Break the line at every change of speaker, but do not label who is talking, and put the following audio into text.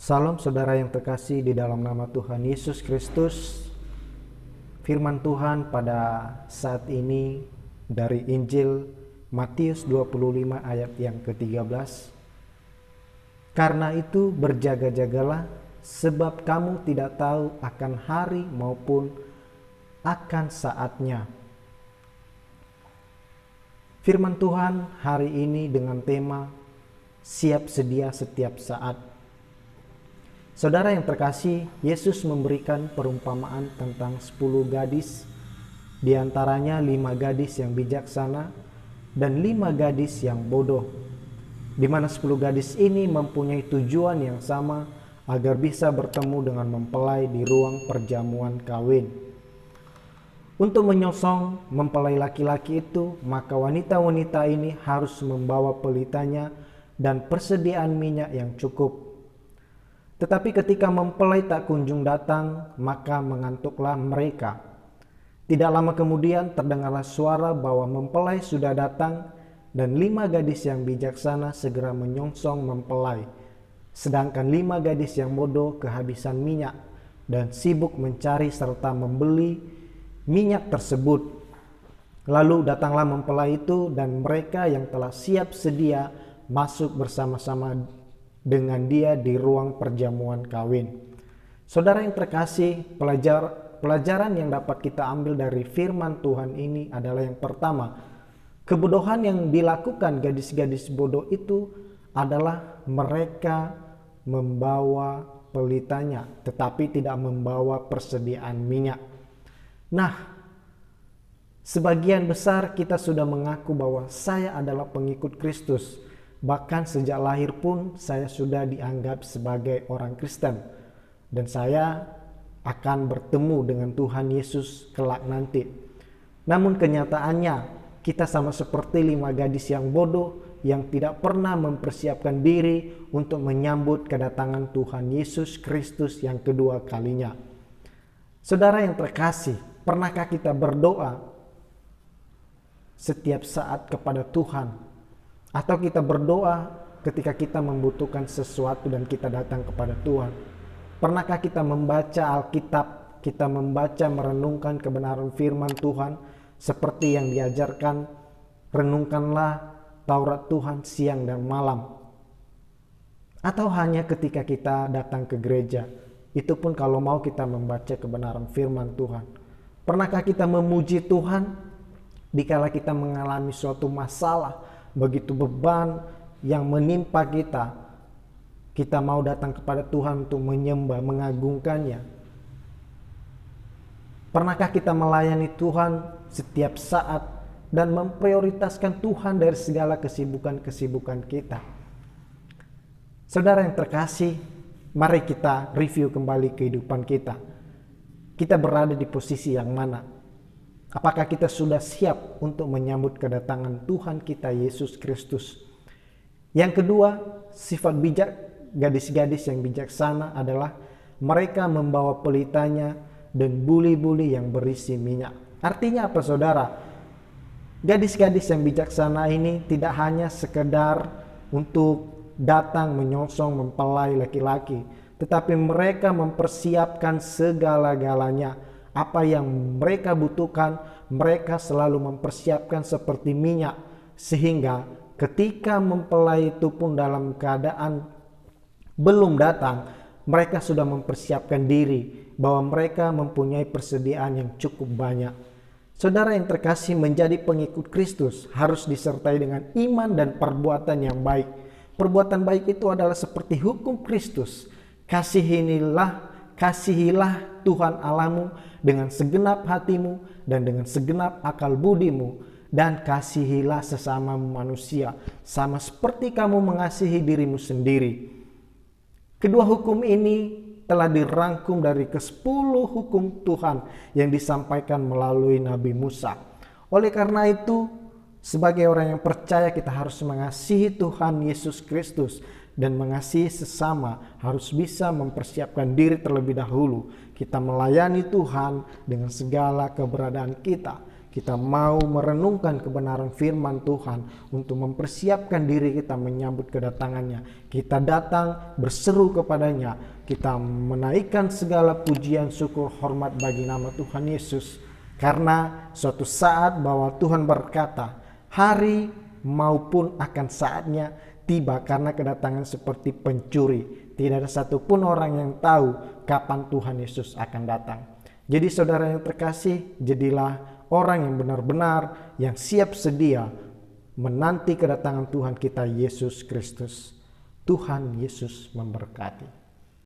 Salam saudara yang terkasih di dalam nama Tuhan Yesus Kristus. Firman Tuhan pada saat ini dari Injil Matius 25 ayat yang ke-13. Karena itu berjaga-jagalah, sebab kamu tidak tahu akan hari maupun akan saatnya. Firman Tuhan hari ini dengan tema siap sedia setiap saat. Saudara yang terkasih, Yesus memberikan perumpamaan tentang 10 gadis, di antaranya 5 gadis yang bijaksana dan 5 gadis yang bodoh, di mana 10 gadis ini mempunyai tujuan yang sama agar bisa bertemu dengan mempelai di ruang perjamuan kawin. Untuk menyongsong mempelai laki-laki itu, maka wanita-wanita ini harus membawa pelitanya dan persediaan minyak yang cukup. Tetapi ketika mempelai tak kunjung datang, maka mengantuklah mereka. Tidak lama kemudian terdengarlah suara bahwa mempelai sudah datang, dan 5 gadis yang bijaksana segera menyongsong mempelai. Sedangkan 5 gadis yang bodoh kehabisan minyak dan sibuk mencari serta membeli minyak tersebut. Lalu datanglah mempelai itu, dan mereka yang telah siap sedia masuk bersama-sama dengan dia di ruang perjamuan kawin. Saudara yang terkasih, pelajaran yang dapat kita ambil dari firman Tuhan ini adalah yang pertama, kebodohan yang dilakukan gadis-gadis bodoh itu adalah mereka membawa pelitanya tetapi tidak membawa persediaan minyak. Nah, sebagian besar kita sudah mengaku bahwa saya adalah pengikut Kristus. Bahkan sejak lahir pun saya sudah dianggap sebagai orang Kristen. Dan saya akan bertemu dengan Tuhan Yesus kelak nanti. Namun kenyataannya kita sama seperti 5 gadis yang bodoh yang tidak pernah mempersiapkan diri untuk menyambut kedatangan Tuhan Yesus Kristus yang kedua kalinya. Saudara yang terkasih, pernahkah kita berdoa setiap saat kepada Tuhan? Atau kita berdoa ketika kita membutuhkan sesuatu dan kita datang kepada Tuhan? Pernahkah kita membaca Alkitab, kita membaca merenungkan kebenaran firman Tuhan seperti yang diajarkan, renungkanlah Taurat Tuhan siang dan malam? Atau hanya ketika kita datang ke gereja, itu pun kalau mau kita membaca kebenaran firman Tuhan? Pernahkah kita memuji Tuhan dikala kita mengalami suatu masalah, begitu beban yang menimpa kita, kita mau datang kepada Tuhan untuk menyembah, mengagungkannya? Pernahkah kita melayani Tuhan setiap saat dan memprioritaskan Tuhan dari segala kesibukan-kesibukan kita? Saudara yang terkasih, mari kita review kembali kehidupan kita. Kita berada di posisi yang mana? Apakah kita sudah siap untuk menyambut kedatangan Tuhan kita Yesus Kristus? Yang kedua, sifat bijak gadis-gadis yang bijaksana adalah mereka membawa pelitanya dan buli-buli yang berisi minyak. Artinya apa, saudara? Gadis-gadis yang bijaksana ini tidak hanya sekedar untuk datang menyongsong mempelai laki-laki, tetapi mereka mempersiapkan segala-galanya. Apa yang mereka butuhkan, mereka selalu mempersiapkan seperti minyak. Sehingga ketika mempelai itu pun dalam keadaan belum datang, mereka sudah mempersiapkan diri bahwa mereka mempunyai persediaan yang cukup banyak. Saudara yang terkasih, menjadi pengikut Kristus harus disertai dengan iman dan perbuatan yang baik. Perbuatan baik itu adalah seperti hukum Kristus. Kasihilah Tuhan Allahmu dengan segenap hatimu dan dengan segenap akal budimu, dan kasihilah sesama manusia sama seperti kamu mengasihi dirimu sendiri. Kedua hukum ini telah dirangkum dari ke-10 hukum Tuhan yang disampaikan melalui Nabi Musa. Oleh karena itu, sebagai orang yang percaya, kita harus mengasihi Tuhan Yesus Kristus dan mengasihi sesama, harus bisa mempersiapkan diri terlebih dahulu. Kita melayani Tuhan dengan segala keberadaan kita. kita mau merenungkan kebenaran firman Tuhan untuk mempersiapkan diri kita menyambut kedatangannya. Kita datang berseru kepadanya, kita menaikkan segala pujian, syukur, hormat bagi nama Tuhan Yesus. Karena suatu saat bahwa Tuhan berkata, hari maupun akan saatnya tiba, karena kedatangan seperti pencuri. Tidak ada satupun orang yang tahu kapan Tuhan Yesus akan datang. Jadi saudara yang terkasih, jadilah orang yang benar-benar yang siap sedia menanti kedatangan Tuhan kita Yesus Kristus. Tuhan Yesus memberkati.